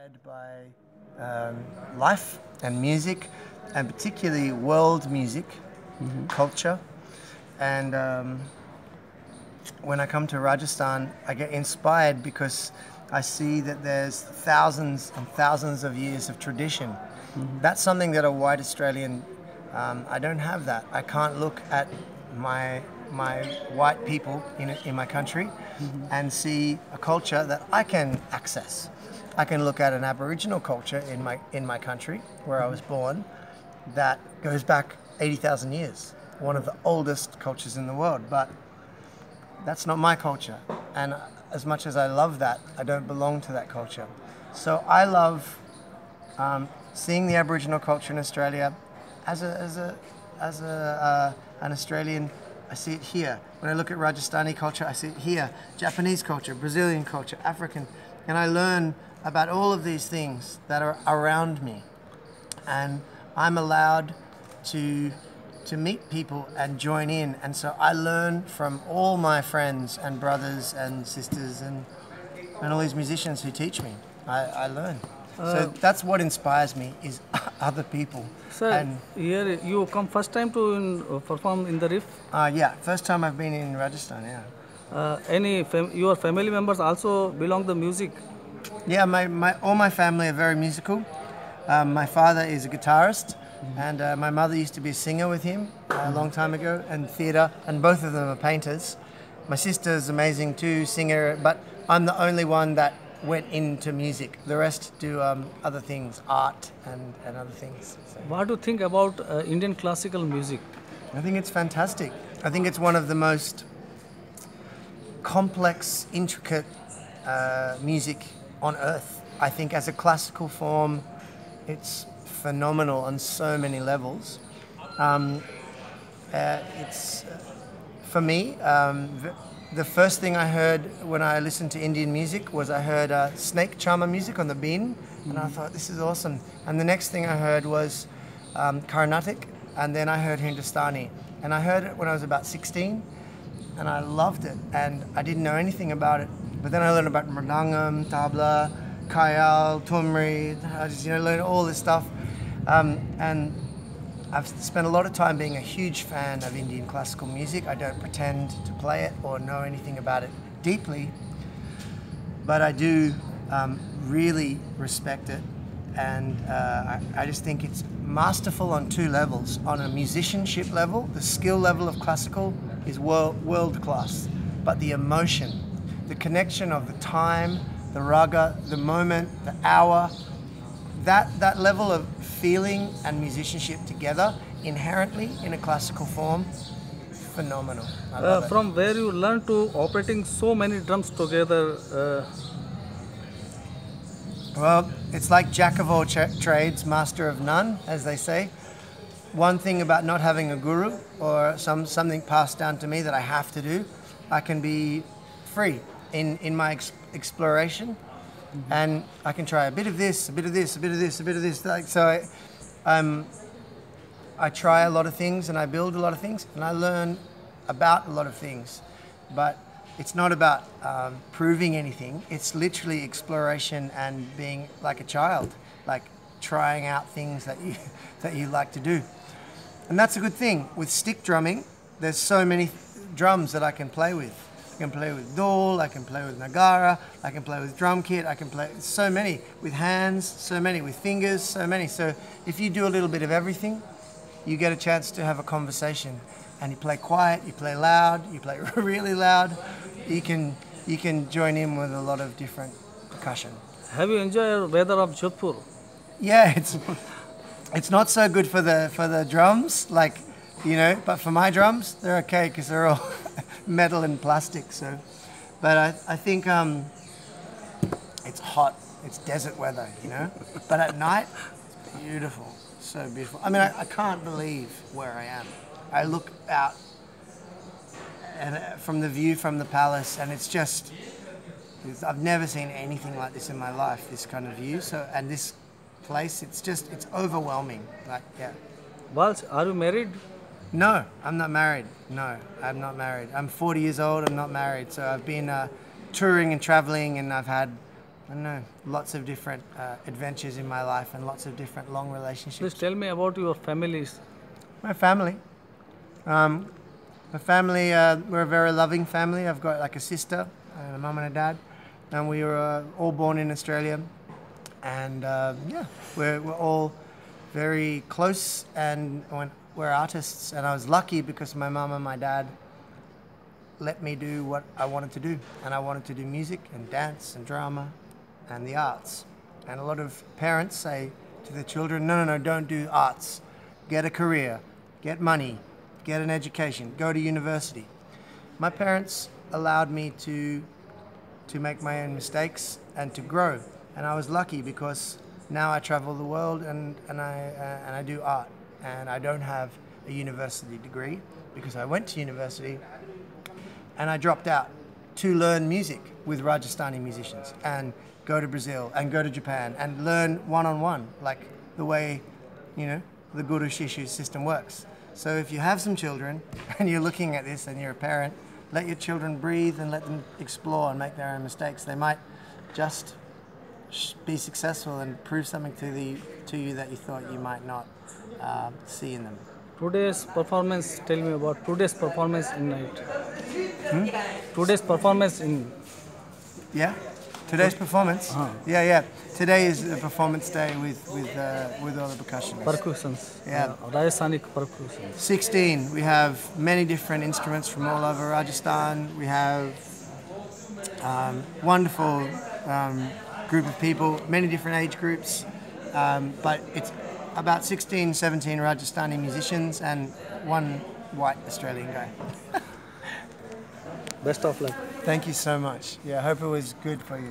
inspired by life and music, and particularly world music, culture. And when I come to Rajasthan, I get inspired because I see that there's thousands and thousands of years of tradition. That's something that a white Australian, I don't have that. I can't look at my white people in my country and see a culture that I can access. I can look at an Aboriginal culture in my country where I was born that goes back 80,000 years, one of the oldest cultures in the world. But that's not my culture, and as much as I love that, I don't belong to that culture. So I love seeing the Aboriginal culture in Australia. As an Australian, I see it here. When I look at Rajasthani culture, I see it here. Japanese culture, Brazilian culture, African, and I learn about all of these things that are around me, and I'm allowed to meet people and join in, and so I learn from all my friends and brothers and sisters and all these musicians who teach me. I learn. So that's what inspires me, is other people. Sir, and here you come first time to perform in the RIFF? yeah, first time I've been in Rajasthan, yeah. Your family members also belong to music? Yeah, all my family are very musical. My father is a guitarist, and my mother used to be a singer with him a long time ago, and theatre, and both of them are painters. My sister is amazing too, singer, but I'm the only one that went into music. The rest do other things, art and other things. So. What do you think about Indian classical music? I think it's fantastic. I think it's one of the most complex, intricate music on earth. I think as a classical form, it's phenomenal on so many levels. It's for me, the first thing I heard when I listened to Indian music was I heard snake charmer music on the bin, and I thought, this is awesome. And the next thing I heard was Carnatic, and then I heard Hindustani. And I heard it when I was about 16, and I loved it, and I didn't know anything about it. But then I learned about mridangam, tabla, khayal, tumri. I just learned all this stuff, and I've spent a lot of time being a huge fan of Indian classical music. I don't pretend to play it or know anything about it deeply, but I do really respect it, and I just think it's masterful on two levels. On a musicianship level, the skill level of classical is world class, but the emotion, the connection of the time, the raga, the moment, the hour, that level of feeling and musicianship together inherently in a classical form, phenomenal. I love from it. where you learn to operating so many drums together? Well, it's like jack of all trades, master of none, as they say. One thing about not having a guru or something passed down to me that I have to do, I can be free in my exploration, and I can try a bit of this, a bit of this, a bit of this, a bit of this. I try a lot of things, and I build a lot of things, and I learn about a lot of things. But it's not about proving anything. It's literally exploration and being like a child, like trying out things that you like to do. And that's a good thing. With stick drumming, there's so many drums that I can play with. I can play with dol, I can play with nagara, I can play with drum kit, I can play so many with hands, so many with fingers, so many. So if you do a little bit of everything, you get a chance to have a conversation, and you play quiet, you play loud, you play really loud. You can join in with a lot of different percussion. Have you enjoyed the weather of JODHPUR? Yeah, it's not so good for the drums, like, but for my drums, they're okay because they're all metal and plastic. So, but I think it's hot. It's desert weather, But at night, it's beautiful, so beautiful. I mean, I can't believe where I am. I look out and from the view from the palace, and I've never seen anything like this in my life. This kind of view. So, and this place, it's overwhelming. Like, yeah. Walsh, are you married? No, I'm not married. No, I'm not married. I'm 40 years old. I'm not married. So I've been touring and traveling, and I've had I don't know, lots of different adventures in my life and lots of different long relationships. Please tell me about your families. My family. My family, we're a very loving family. I've got like a sister and a mum and a dad, and we were all born in Australia. And yeah, we're all very close, and we're artists. And I was lucky because my mum and my dad let me do what I wanted to do, and I wanted to do music and dance and drama and the arts. And a lot of parents say to their children, no, don't do arts. Get a career, get money, get an education, go to university. My parents allowed me to make my own mistakes and to grow. And I was lucky because now I travel the world and I do art. And I don't have a university degree because I went to university and I dropped out to learn music with Rajasthani musicians and go to Brazil and go to Japan and learn one-on-one, like the way, the Guru Shishyu system works. So if you have some children and you're looking at this and you're a parent, let your children breathe and let them explore and make their own mistakes. They might just be successful and prove something to you that you thought you might not see in them. Today's performance, tell me about today's performance in night. Today's performance in... Yeah? Today's performance? Yeah. Today is the performance day with all the percussionists. Percussions. Yeah. Rajasthani percussions. 16. We have many different instruments from all over Rajasthan. We have wonderful group of people, many different age groups, but it's about 16, 17 Rajasthani musicians and one white Australian guy. Best of luck. Thank you so much. Yeah, I hope it was good for you.